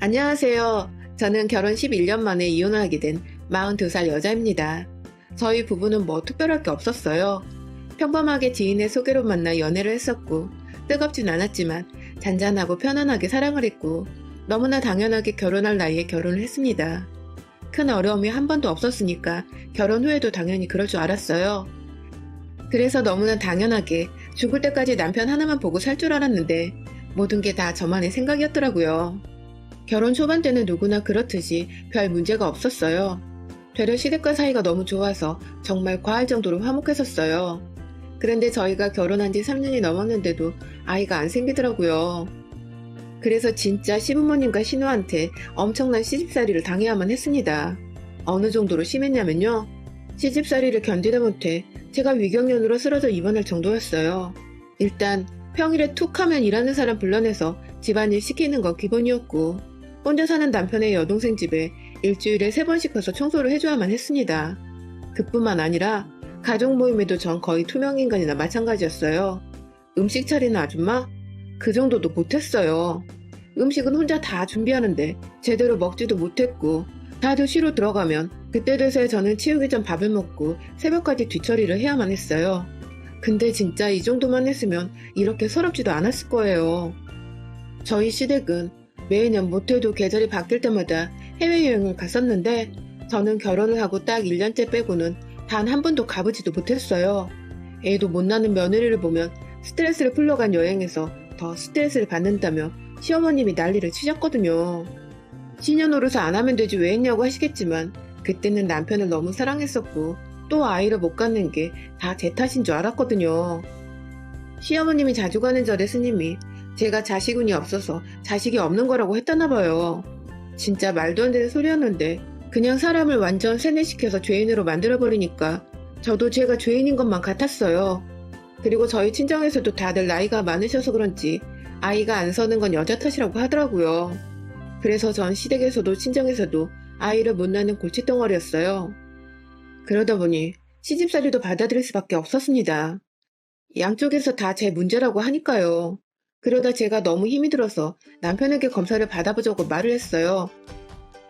안녕하세요. 저는 결혼 11년 만에 이혼을 하게 된 42살 여자입니다. 저희 부부는 뭐 특별할 게 없었어요. 평범하게 지인의 소개로 만나 연애를 했었고, 뜨겁진 않았지만 잔잔하고 편안하게 사랑을 했고, 너무나 당연하게 결혼할 나이에 결혼을 했습니다. 큰 어려움이 한 번도 없었으니까 결혼 후에도 당연히 그럴 줄 알았어요. 그래서 너무나 당연하게 죽을 때까지 남편 하나만 보고 살 줄 알았는데, 모든 게 다 저만의 생각이었더라고요. 결혼 초반 때는 누구나 그렇듯이 별 문제가 없었어요. 되려 시댁과 사이가 너무 좋아서 정말 과할 정도로 화목했었어요. 그런데 저희가 결혼한 지 3년이 넘었는데도 아이가 안 생기더라고요. 그래서 진짜 시부모님과 신우한테 엄청난 시집살이를 당해야만 했습니다. 어느 정도로 심했냐면요. 시집살이를 견디다 못해 제가 위경련으로 쓰러져 입원할 정도였어요. 일단 평일에 툭 하면 일하는 사람 불러내서 집안일 시키는 건 기본이었고, 혼자 사는 남편의 여동생 집에 일주일에 3번씩 가서 청소를 해줘야만 했습니다. 그뿐만 아니라 가족 모임에도 전 거의 투명인간이나 마찬가지였어요. 음식 차리는 아줌마? 그 정도도 못했어요. 음식은 혼자 다 준비하는데 제대로 먹지도 못했고, 다들 쉬러 들어가면 그때 돼서야 저는 치우기 전 밥을 먹고 새벽까지 뒤처리를 해야만 했어요. 근데 진짜 이 정도만 했으면 이렇게 서럽지도 않았을 거예요. 저희 시댁은 매년 못해도 계절이 바뀔 때마다 해외여행을 갔었는데, 저는 결혼을 하고 딱 1년째 빼고는 단 한 번도 가보지도 못했어요. 애도 못 낳는 며느리를 보면 스트레스를 풀러간 여행에서 더 스트레스를 받는다며 시어머님이 난리를 치셨거든요. 신년노릇을 안 하면 되지 왜 했냐고 하시겠지만, 그때는 남편을 너무 사랑했었고 또 아이를 못 갖는 게 다 제 탓인 줄 알았거든요. 시어머님이 자주 가는 절에 스님이 제가 자식운이 없어서 자식이 없는 거라고 했다나 봐요. 진짜 말도 안 되는 소리였는데 그냥 사람을 완전 세뇌시켜서 죄인으로 만들어버리니까 저도 제가 죄인인 것만 같았어요. 그리고 저희 친정에서도 다들 나이가 많으셔서 그런지 아이가 안 서는 건 여자 탓이라고 하더라고요. 그래서 전 시댁에서도 친정에서도 아이를 못 낳는 골칫덩어리였어요. 그러다 보니 시집살이도 받아들일 수밖에 없었습니다. 양쪽에서 다 제 문제라고 하니까요. 그러다 제가 너무 힘이 들어서 남편에게 검사를 받아보자고 말을 했어요.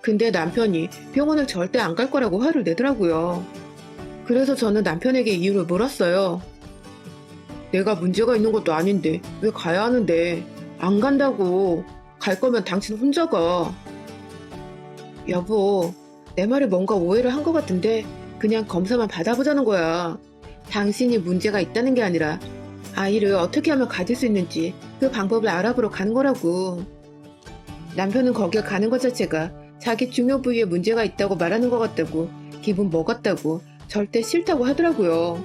근데 남편이 병원을 절대 안 갈 거라고 화를 내더라고요. 그래서 저는 남편에게 이유를 물었어요. 내가 문제가 있는 것도 아닌데 왜 가야 하는데? 안 간다고. 갈 거면 당신 혼자 가. 여보, 내 말에 뭔가 오해를 한 것 같은데 그냥 검사만 받아보자는 거야. 당신이 문제가 있다는 게 아니라 아이를 어떻게 하면 가질 수 있는지 그 방법을 알아보러 가는 거라고. 남편은 거길 가는 것 자체가 자기 중요 부위에 문제가 있다고 말하는 것 같다고, 기분 먹었다고, 절대 싫다고 하더라고요.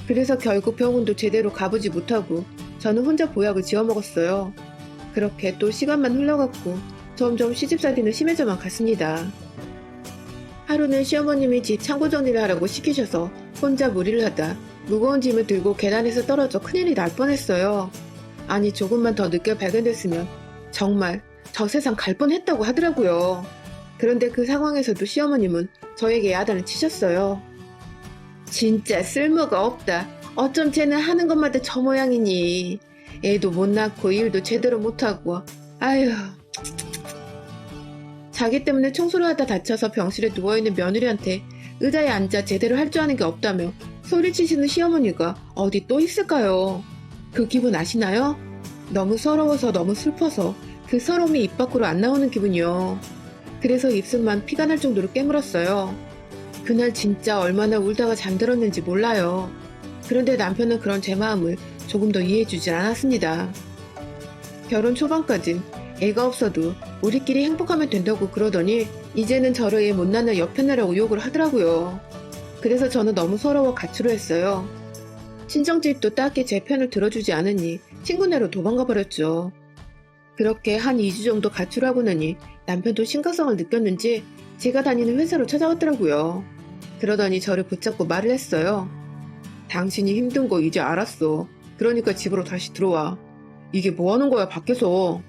그래서 결국 병원도 제대로 가보지 못하고 저는 혼자 보약을 지어 먹었어요. 그렇게 또 시간만 흘러갔고 점점 시집살이는 심해져만 갔습니다. 하루는 시어머님이 집 창고 정리를 하라고 시키셔서 혼자 무리를 하다 무거운 짐을 들고 계단에서 떨어져 큰일이 날 뻔했어요. 아니, 조금만 더 늦게 발견됐으면 정말 저 세상 갈 뻔했다고 하더라고요. 그런데 그 상황에서도 시어머님은 저에게 야단을 치셨어요. 진짜 쓸모가 없다. 어쩜 쟤는 하는 것마다 저 모양이니. 애도 못 낳고 일도 제대로 못하고. 아휴. 자기 때문에 청소를 하다 다쳐서 병실에 누워있는 며느리한테 의자에 앉아 제대로 할 줄 아는 게 없다며 소리치시는 시어머니가 어디 또 있을까요? 그 기분 아시나요? 너무 서러워서 너무 슬퍼서 그 서러움이 입 밖으로 안 나오는 기분이요. 그래서 입술만 피가 날 정도로 깨물었어요. 그날 진짜 얼마나 울다가 잠들었는지 몰라요. 그런데 남편은 그런 제 마음을 조금 더 이해해주질 않았습니다. 결혼 초반까진 애가 없어도 우리끼리 행복하면 된다고 그러더니 이제는 저를 애 못 낳는 여편네라고 욕을 하더라고요. 그래서 저는 너무 서러워 가출을 했어요. 친정집도 딱히 제 편을 들어주지 않으니 친구네로 도망가 버렸죠. 그렇게 한 2주 정도 가출하고 나니 남편도 심각성을 느꼈는지 제가 다니는 회사로 찾아왔더라고요. 그러더니 저를 붙잡고 말을 했어요. 당신이 힘든 거 이제 알았어. 그러니까 집으로 다시 들어와. 이게 뭐 하는 거야, 밖에서.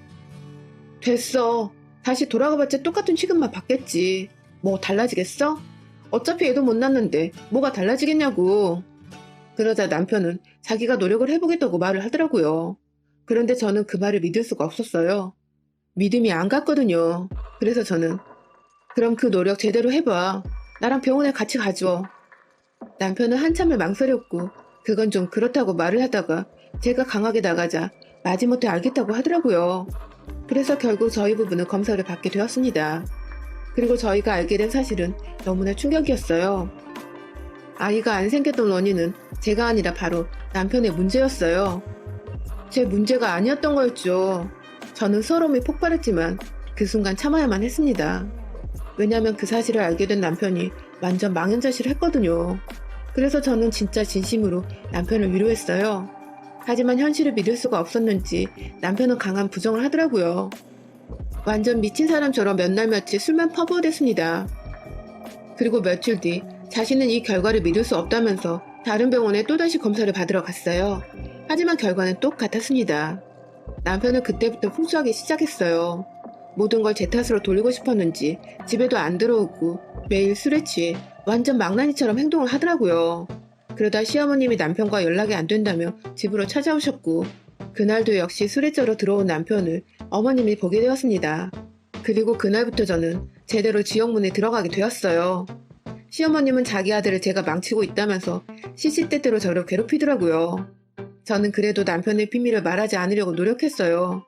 됐어. 다시 돌아가봤자 똑같은 취급만 받겠지. 뭐 달라지겠어? 어차피 애도 못 낳는데 뭐가 달라지겠냐고. 그러자 남편은 자기가 노력을 해보겠다고 말을 하더라고요. 그런데 저는 그 말을 믿을 수가 없었어요. 믿음이 안 갔거든요. 그래서 저는 그럼 그 노력 제대로 해봐. 나랑 병원에 같이 가줘. 남편은 한참을 망설였고 그건 좀 그렇다고 말을 하다가 제가 강하게 나가자 마지못해 알겠다고 하더라고요. 그래서 결국 저희 부부는 검사를 받게 되었습니다. 그리고 저희가 알게 된 사실은 너무나 충격이었어요. 아이가 안 생겼던 원인은 제가 아니라 바로 남편의 문제였어요. 제 문제가 아니었던 거였죠. 저는 서러움이 폭발했지만 그 순간 참아야만 했습니다. 왜냐하면 그 사실을 알게 된 남편이 완전 망연자실을 했거든요. 그래서 저는 진짜 진심으로 남편을 위로했어요. 하지만 현실을 믿을 수가 없었는지 남편은 강한 부정을 하더라고요. 완전 미친 사람처럼 몇 날 며칠 술만 퍼부어댔습니다. 그리고 며칠 뒤 자신은 이 결과를 믿을 수 없다면서 다른 병원에 또다시 검사를 받으러 갔어요. 하지만 결과는 똑같았습니다. 남편은 그때부터 풍수하기 시작했어요. 모든 걸 제 탓으로 돌리고 싶었는지 집에도 안 들어오고 매일 술에 취해 완전 망나니처럼 행동을 하더라고요. 그러다 시어머님이 남편과 연락이 안 된다며 집으로 찾아오셨고 그날도 역시 술에 쩔어 들어온 남편을 어머님이 보게 되었습니다. 그리고 그날부터 저는 제대로 지옥문에 들어가게 되었어요. 시어머님은 자기 아들을 제가 망치고 있다면서 시시때때로 저를 괴롭히더라고요. 저는 그래도 남편의 비밀을 말하지 않으려고 노력했어요.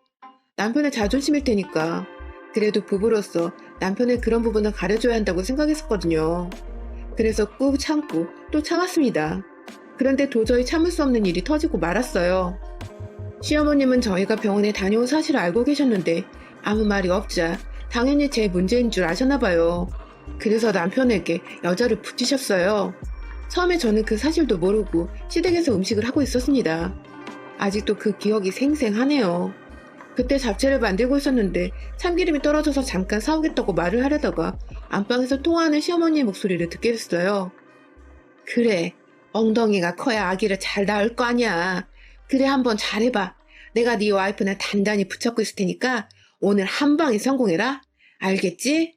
남편의 자존심일 테니까. 그래도 부부로서 남편의 그런 부분을 가려줘야 한다고 생각했었거든요. 그래서 꾹 참고 또 참았습니다. 그런데 도저히 참을 수 없는 일이 터지고 말았어요. 시어머님은 저희가 병원에 다녀온 사실을 알고 계셨는데 아무 말이 없자 당연히 제 문제인 줄 아셨나봐요. 그래서 남편에게 여자를 붙이셨어요. 처음에 저는 그 사실도 모르고 시댁에서 음식을 하고 있었습니다. 아직도 그 기억이 생생하네요. 그때 잡채를 만들고 있었는데 참기름이 떨어져서 잠깐 사오겠다고 말을 하려다가 안방에서 통화하는 시어머니의 목소리를 듣게 됐어요. 그래, 엉덩이가 커야 아기를 잘 낳을 거 아니야. 그래, 한번 잘해봐. 내가 네 와이프는 단단히 붙잡고 있을 테니까 오늘 한 방에 성공해라. 알겠지?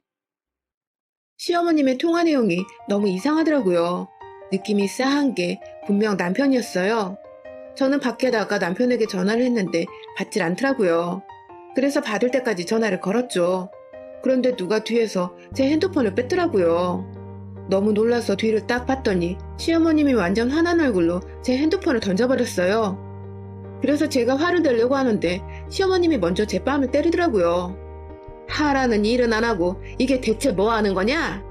시어머님의 통화 내용이 너무 이상하더라고요. 느낌이 싸한 게 분명 남편이었어요. 저는 밖에 나가 남편에게 전화를 했는데 받질 않더라고요. 그래서 받을 때까지 전화를 걸었죠. 그런데 누가 뒤에서 제 핸드폰을 뺐더라고요. 너무 놀라서 뒤를 딱 봤더니 시어머님이 완전 화난 얼굴로 제 핸드폰을 던져버렸어요. 그래서 제가 화를 내려고 하는데 시어머님이 먼저 제 뺨을 때리더라고요. 하라는 일은 안 하고 이게 대체 뭐 하는 거냐?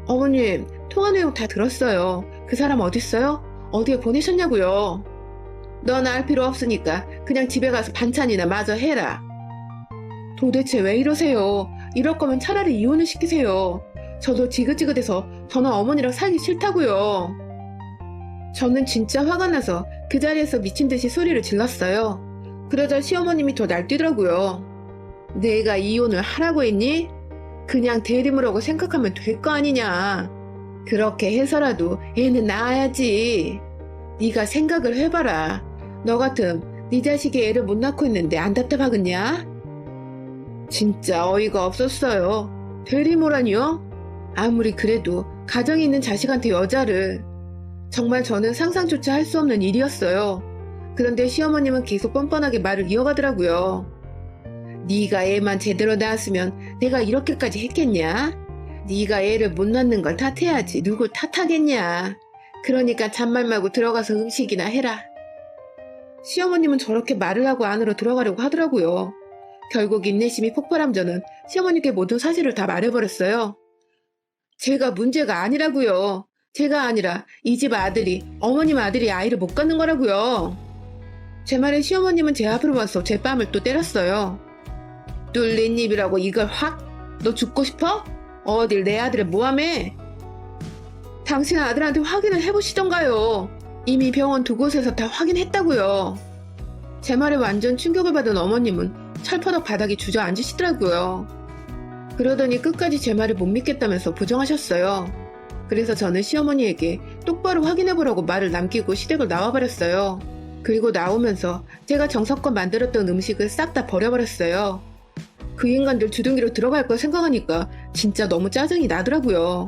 어머님, 통화 내용 다 들었어요. 그 사람 어딨어요? 어디에 보내셨냐고요? 넌 알 필요 없으니까 그냥 집에 가서 반찬이나 마저 해라. 도대체 왜 이러세요? 이럴 거면 차라리 이혼을 시키세요. 저도 지긋지긋해서 저는 어머니랑 살기 싫다고요. 저는 진짜 화가 나서 그 자리에서 미친 듯이 소리를 질렀어요. 그러자 시어머님이 더 날뛰더라고요. 내가 이혼을 하라고 했니? 그냥 대리물하고 생각하면 될 거 아니냐. 그렇게 해서라도 애는 낳아야지. 네가 생각을 해봐라. 너 같음 네 자식이 애를 못 낳고 있는데 안 답답하겠냐? 진짜 어이가 없었어요. 대리모라니요? 아무리 그래도 가정이 있는 자식한테 여자를. 정말 저는 상상조차 할 수 없는 일이었어요. 그런데 시어머님은 계속 뻔뻔하게 말을 이어가더라고요. 네가 애만 제대로 낳았으면 내가 이렇게까지 했겠냐? 네가 애를 못 낳는 걸 탓해야지 누굴 탓하겠냐? 그러니까 잔말 말고 들어가서 음식이나 해라. 시어머님은 저렇게 말을 하고 안으로 들어가려고 하더라고요. 결국 인내심이 폭발한 저는 시어머니께 모든 사실을 다 말해버렸어요. 제가 문제가 아니라고요. 제가 아니라 이 집 아들이, 어머님 아들이 아이를 못 갖는 거라고요. 제 말에 시어머님은 제 앞으로 와서 제 뺨을 또 때렸어요. 뚫린 입이라고 이걸 확? 너 죽고 싶어? 어딜 내 아들을 모함해? 당신 아들한테 확인을 해보시던가요. 이미 병원 두 곳에서 다 확인했다고요. 제 말에 완전 충격을 받은 어머님은 철퍼덕 바닥에 주저앉으시더라고요. 그러더니 끝까지 제 말을 못 믿겠다면서 부정하셨어요. 그래서 저는 시어머니에게 똑바로 확인해보라고 말을 남기고 시댁을 나와버렸어요. 그리고 나오면서 제가 정성껏 만들었던 음식을 싹 다 버려버렸어요. 그 인간들 주둥이로 들어갈 걸 생각하니까 진짜 너무 짜증이 나더라고요.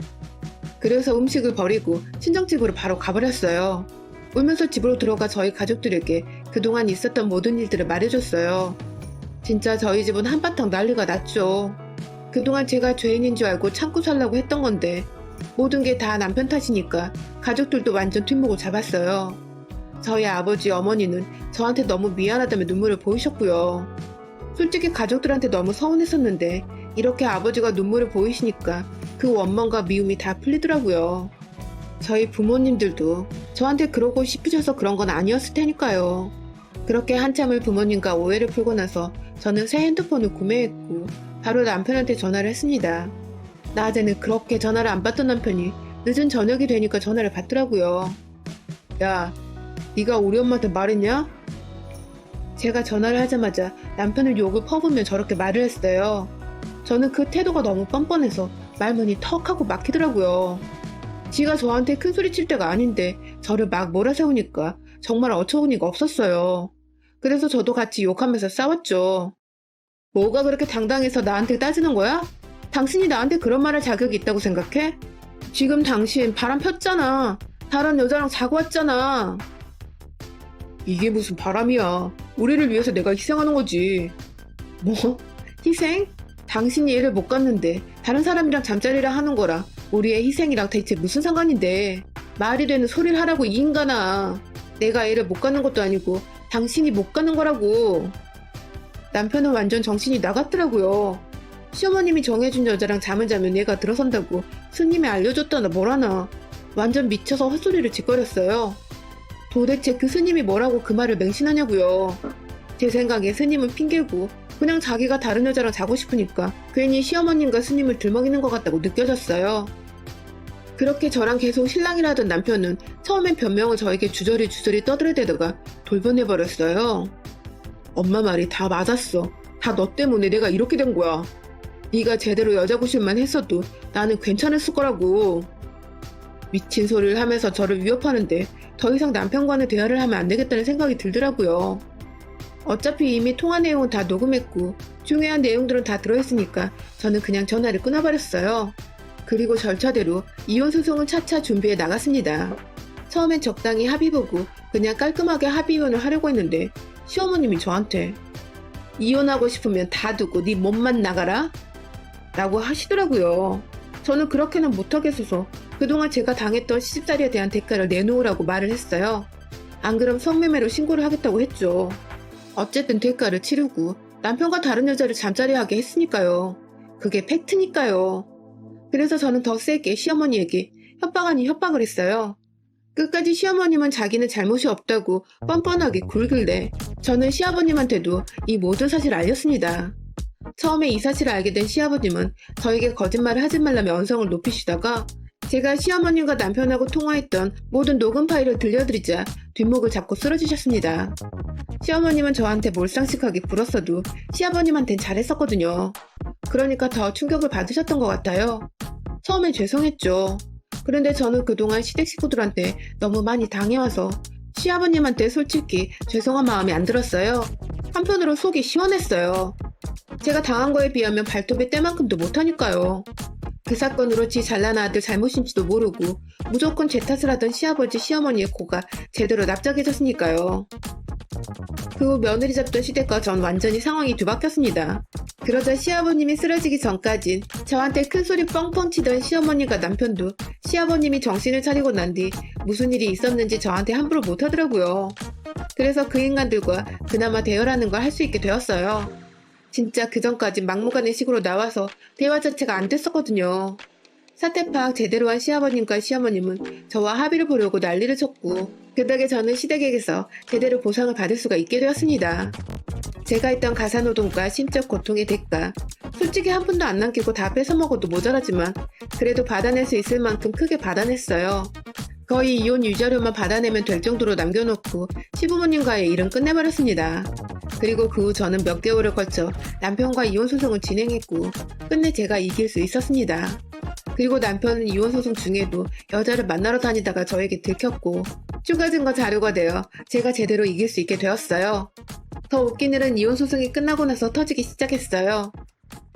그래서 음식을 버리고 친정집으로 바로 가버렸어요. 울면서 집으로 들어가 저희 가족들에게 그동안 있었던 모든 일들을 말해줬어요. 진짜 저희 집은 한바탕 난리가 났죠. 그동안 제가 죄인인 줄 알고 참고 살라고 했던 건데 모든 게 다 남편 탓이니까 가족들도 완전 뒷목을 잡았어요. 저희 아버지 어머니는 저한테 너무 미안하다며 눈물을 보이셨고요. 솔직히 가족들한테 너무 서운했었는데 이렇게 아버지가 눈물을 보이시니까 그 원망과 미움이 다 풀리더라고요. 저희 부모님들도 저한테 그러고 싶으셔서 그런 건 아니었을 테니까요. 그렇게 한참을 부모님과 오해를 풀고 나서 저는 새 핸드폰을 구매했고 바로 남편한테 전화를 했습니다. 낮에는 그렇게 전화를 안 받던 남편이 늦은 저녁이 되니까 전화를 받더라고요. 야, 네가 우리 엄마한테 말했냐? 제가 전화를 하자마자 남편을 욕을 퍼부으며 저렇게 말을 했어요. 저는 그 태도가 너무 뻔뻔해서 말문이 턱 하고 막히더라고요. 지가 저한테 큰 소리 칠 때가 아닌데 저를 막 몰아세우니까 정말 어처구니가 없었어요. 그래서 저도 같이 욕하면서 싸웠죠. 뭐가 그렇게 당당해서 나한테 따지는 거야? 당신이 나한테 그런 말할 자격이 있다고 생각해? 지금 당신 바람 폈잖아. 다른 여자랑 자고 왔잖아. 이게 무슨 바람이야. 우리를 위해서 내가 희생하는 거지. 뭐? 희생? 당신이 애를 못 갔는데 다른 사람이랑 잠자리를 하는 거랑 우리의 희생이랑 대체 무슨 상관인데. 말이 되는 소리를 하라고 이 인간아. 내가 애를 못 가는 것도 아니고 당신이 못 가는 거라고. 남편은 완전 정신이 나갔더라고요. 시어머님이 정해준 여자랑 잠을 자면 얘가 들어선다고 스님이 알려줬다나 뭐라나. 완전 미쳐서 헛소리를 짓거렸어요. 도대체 그 스님이 뭐라고 그 말을 맹신하냐고요. 제 생각에 스님은 핑계고 그냥 자기가 다른 여자랑 자고 싶으니까 괜히 시어머님과 스님을 들먹이는 것 같다고 느껴졌어요. 그렇게 저랑 계속 실랑이를 하던 남편은 처음엔 변명을 저에게 주저리 떠들어대다가 돌변해버렸어요. 엄마 말이 다 맞았어. 다 너 때문에 내가 이렇게 된 거야. 네가 제대로 여자 구실만 했어도 나는 괜찮았을 거라고. 미친 소리를 하면서 저를 위협하는데 더 이상 남편과는 대화를 하면 안 되겠다는 생각이 들더라고요. 어차피 이미 통화 내용은 다 녹음했고 중요한 내용들은 다 들어있으니까 저는 그냥 전화를 끊어버렸어요. 그리고 절차대로 이혼 소송은 차차 준비해 나갔습니다. 처음엔 적당히 합의 보고 그냥 깔끔하게 합의 이혼을 하려고 했는데 시어머님이 저한테 이혼하고 싶으면 다 두고 네 몸만 나가라? 라고 하시더라고요. 저는 그렇게는 못하겠어서 그동안 제가 당했던 시집살이에 대한 대가를 내놓으라고 말을 했어요. 안 그럼 성매매로 신고를 하겠다고 했죠. 어쨌든 대가를 치르고 남편과 다른 여자를 잠자리하게 했으니까요. 그게 팩트니까요. 그래서 저는 더 세게 시어머니에게 협박 아닌 협박을 했어요. 끝까지 시어머님은 자기는 잘못이 없다고 뻔뻔하게 굴길래 저는 시아버님한테도 이 모든 사실을 알렸습니다. 처음에 이 사실을 알게 된 시아버님은 저에게 거짓말을 하지 말라며 언성을 높이시다가 제가 시어머님과 남편하고 통화했던 모든 녹음 파일을 들려드리자 뒷목을 잡고 쓰러지셨습니다. 시어머님은 저한테 몰상식하게 굴었어도 시아버님한텐 잘했었거든요. 그러니까 더 충격을 받으셨던 것 같아요. 처음엔 죄송했죠. 그런데 저는 그동안 시댁 식구들한테 너무 많이 당해와서 시아버님한테 솔직히 죄송한 마음이 안 들었어요. 한편으로 속이 시원했어요. 제가 당한 거에 비하면 발톱의 때만큼도 못하니까요. 그 사건으로 지 잘난 아들 잘못인지도 모르고 무조건 제 탓을 하던 시아버지 시어머니의 코가 제대로 납작해졌으니까요. 그 후 며느리 잡던 시댁과 전 완전히 상황이 뒤바뀌었습니다. 그러자 시아버님이 쓰러지기 전까진 저한테 큰소리 뻥뻥 치던 시어머니가 남편도 시아버님이 정신을 차리고 난 뒤 무슨 일이 있었는지 저한테 함부로 못하더라고요. 그래서 그 인간들과 그나마 대화라는 걸 할 수 있게 되었어요. 진짜 그전까진 막무가내식으로 나와서 대화 자체가 안 됐었거든요. 사태 파악 제대로 한 시아버님과 시어머님은 저와 합의를 보려고 난리를 쳤고 그 덕에 저는 시댁에게서 제대로 보상을 받을 수가 있게 되었습니다. 제가 했던 가사노동과 심적 고통의 대가, 솔직히 한 푼도 안 남기고 다 뺏어먹어도 모자라지만 그래도 받아낼 수 있을 만큼 크게 받아냈어요. 거의 이혼 유자료만 받아내면 될 정도로 남겨놓고 시부모님과의 일은 끝내버렸습니다. 그리고 그 후 저는 몇 개월을 걸쳐 남편과 이혼 소송을 진행했고 끝내 제가 이길 수 있었습니다. 그리고 남편은 이혼 소송 중에도 여자를 만나러 다니다가 저에게 들켰고 추가 증거 자료가 되어 제가 제대로 이길 수 있게 되었어요. 더 웃긴 일은 이혼 소송이 끝나고 나서 터지기 시작했어요.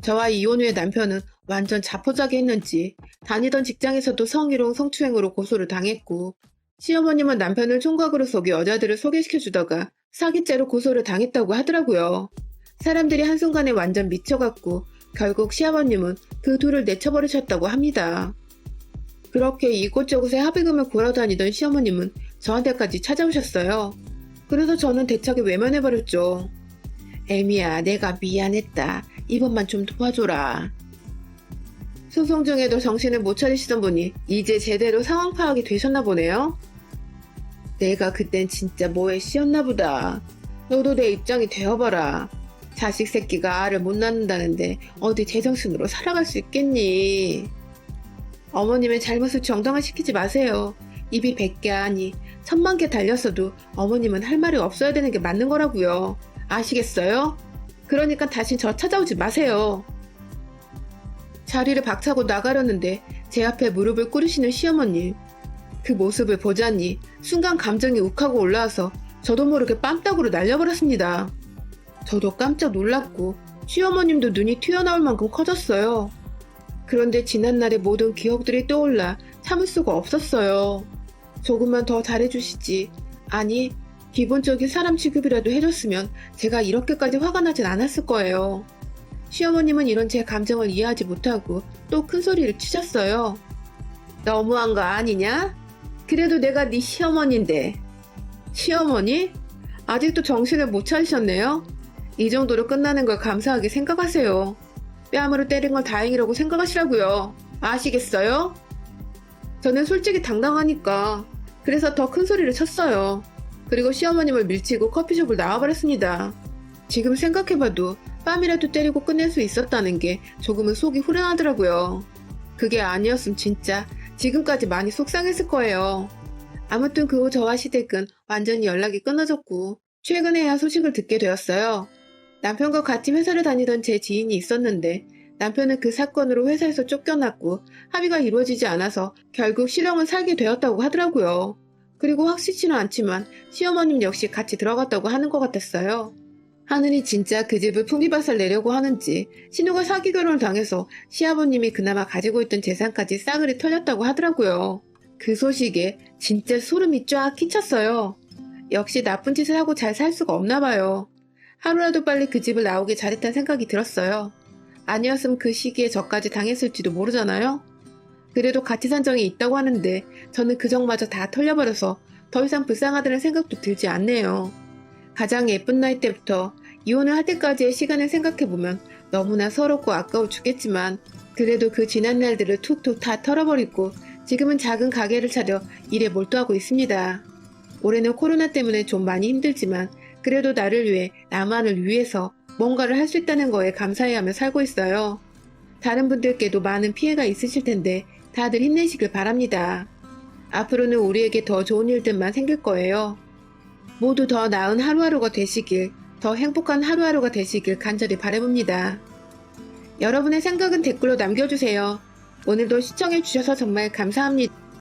저와 이혼 후에 남편은 완전 자포자기했는지 다니던 직장에서도 성희롱 성추행으로 고소를 당했고 시어머님은 남편을 총각으로 속여 여자들을 소개시켜주다가 사기죄로 고소를 당했다고 하더라고요. 사람들이 한순간에 완전 미쳐갖고 결국 시아버님은 그 둘을 내쳐버리셨다고 합니다. 그렇게 이곳저곳에 합의금을 구하다니던 시어머님은 저한테까지 찾아오셨어요. 그래서 저는 대차게 외면해버렸죠. 애미야, 내가 미안했다. 이번만 좀 도와줘라. 소송 중에도 정신을 못 차리시던 분이 이제 제대로 상황 파악이 되셨나 보네요. 내가 그땐 진짜 뭐에 씌었나 보다. 너도 내 입장이 되어봐라. 자식 새끼가 알을 못 낳는다는데 어디 제정신으로 살아갈 수 있겠니? 어머님의 잘못을 정당화시키지 마세요. 입이 100개 아니 1000만 개 달렸어도 어머님은 할 말이 없어야 되는 게 맞는 거라고요. 아시겠어요? 그러니까 다신 저 찾아오지 마세요. 자리를 박차고 나가려는데 제 앞에 무릎을 꿇으시는 시어머님. 그 모습을 보자니 순간 감정이 욱하고 올라와서 저도 모르게 뺨따구로 날려버렸습니다. 저도 깜짝 놀랐고 시어머님도 눈이 튀어나올 만큼 커졌어요. 그런데 지난날의 모든 기억들이 떠올라 참을 수가 없었어요. 조금만 더 잘해주시지. 아니, 기본적인 사람 취급이라도 해줬으면 제가 이렇게까지 화가 나진 않았을 거예요. 시어머님은 이런 제 감정을 이해하지 못하고 또 큰 소리를 치셨어요. 너무한 거 아니냐? 그래도 내가 네 시어머니인데. 시어머니? 아직도 정신을 못 차리셨네요? 이 정도로 끝나는 걸 감사하게 생각하세요. 뺨으로 때린 건 다행이라고 생각하시라고요. 아시겠어요? 저는 솔직히 당당하니까 그래서 더 큰 소리를 쳤어요. 그리고 시어머님을 밀치고 커피숍을 나와버렸습니다. 지금 생각해봐도 뺨이라도 때리고 끝낼 수 있었다는 게 조금은 속이 후련하더라고요. 그게 아니었으면 진짜 지금까지 많이 속상했을 거예요. 아무튼 그 후 저와 시댁은 완전히 연락이 끊어졌고 최근에야 소식을 듣게 되었어요. 남편과 같이 회사를 다니던 제 지인이 있었는데 남편은 그 사건으로 회사에서 쫓겨났고 합의가 이루어지지 않아서 결국 실형을 살게 되었다고 하더라고요. 그리고 확실치는 않지만 시어머님 역시 같이 들어갔다고 하는 것 같았어요. 하늘이 진짜 그 집을 풍비박살 내려고 하는지 신우가 사기 결혼을 당해서 시아버님이 그나마 가지고 있던 재산까지 싸그리 털렸다고 하더라고요. 그 소식에 진짜 소름이 쫙 끼쳤어요. 역시 나쁜 짓을 하고 잘 살 수가 없나 봐요. 하루라도 빨리 그 집을 나오길 잘했다는 생각이 들었어요. 아니었으면 그 시기에 저까지 당했을지도 모르잖아요. 그래도 같이 산 정이 있다고 하는데 저는 그 정마저 다 털려버려서 더 이상 불쌍하다는 생각도 들지 않네요. 가장 예쁜 나이 때부터 이혼을 할 때까지의 시간을 생각해보면 너무나 서럽고 아까워 죽겠지만 그래도 그 지난 날들을 툭툭 다 털어버리고 지금은 작은 가게를 차려 일에 몰두하고 있습니다. 올해는 코로나 때문에 좀 많이 힘들지만 그래도 나를 위해 나만을 위해서 뭔가를 할 수 있다는 거에 감사해하며 살고 있어요. 다른 분들께도 많은 피해가 있으실 텐데 다들 힘내시길 바랍니다. 앞으로는 우리에게 더 좋은 일들만 생길 거예요. 모두 더 나은 하루하루가 되시길, 더 행복한 하루하루가 되시길 간절히 바라봅니다. 여러분의 생각은 댓글로 남겨주세요. 오늘도 시청해주셔서 정말 감사합니다.